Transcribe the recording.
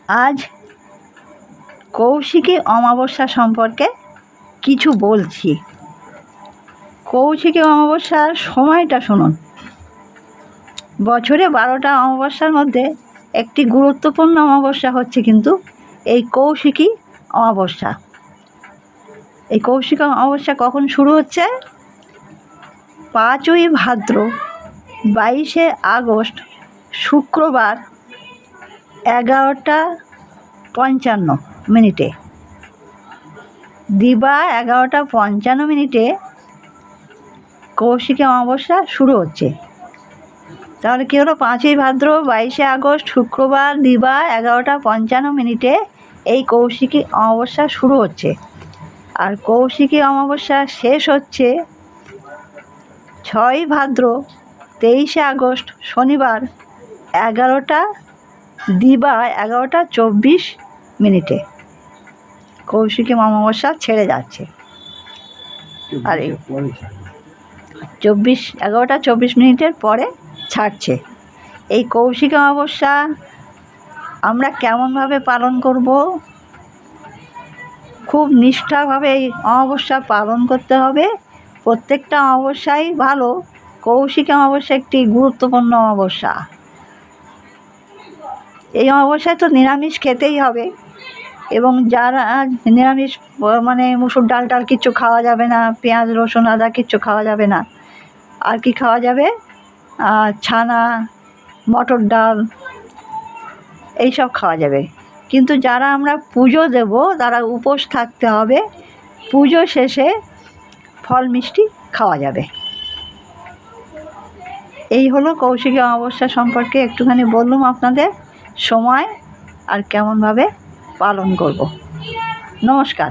আজ কৌশিকী অমাবস্যা সম্পর্কে কিছু বলছি। কৌশিকী অমাবস্যার সময়টা শুনুন। বছরে 12টা অমাবস্যার মধ্যে একটি গুরুত্বপূর্ণ অমাবস্যা হচ্ছে কিন্তু এই কৌশিকী অমাবস্যা। এই কৌশিকী অমাবস্যা কখন শুরু হচ্ছে? 5ই ভাদ্র 22শে আগস্ট শুক্রবার 11টা 55 দিবা 11টা 55 কৌশিকী অমাবস্যা শুরু হচ্ছে। তাহলে কী হলো? 5ই ভাদ্র 22শে আগস্ট শুক্রবার দিবা 11টা 55 এই কৌশিকী অমাবস্যা শুরু হচ্ছে। আর কৌশিকী অমাবস্যা শেষ হচ্ছে 6ই ভাদ্র 23শে আগস্ট শনিবার 11টা দিবা 11টা 24 কৌশিকী অমাবস্যা ছেড়ে যাচ্ছে। আর 11টা 24 পরে ছাড়ছে। এই কৌশিকী অমাবস্যা আমরা কেমনভাবে পালন করব? খুব নিষ্ঠাভাবে এই অমাবস্যা পালন করতে হবে। প্রত্যেকটা অমাবস্যাই ভালো, কৌশিকী অমাবস্যা একটি গুরুত্বপূর্ণ অমাবস্যা। এই অমাবস্যায় তো নিরামিষ খেতেই হবে, এবং যারা নিরামিষ মানে মুসুর ডাল টাল কিচ্ছু খাওয়া যাবে না, পেঁয়াজ রসুন আদা কিচ্ছু খাওয়া যাবে না। আর কি খাওয়া যাবে? ছানা, মটর ডাল, এইসব খাওয়া যাবে। কিন্তু যারা আমরা পুজো দেব তারা উপোস থাকতে হবে। পুজো শেষে ফল মিষ্টি খাওয়া যাবে। এই হলো কৌশিকী অমাবস্যা সম্পর্কে একটুখানি বললাম আপনাদের, সময় আর কেমনভাবে পালন করব। নমস্কার।